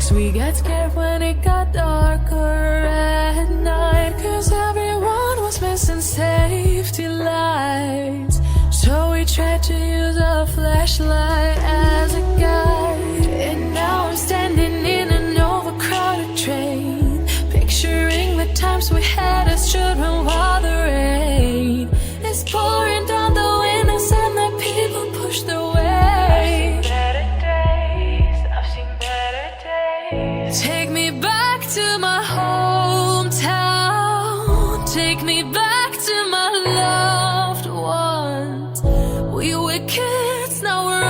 mistakes. We got scared when it got darker at night, 'cause everyone was missing safety lights. So we tried to use a flashlight as a guide. And now I'm standing in an overcrowded train, picturing the times we had as children while the rain is pouring down the windows and the people push their way. I've seen better days. Take me back to my hometown. Take me back to my loved ones. We were kids, now we're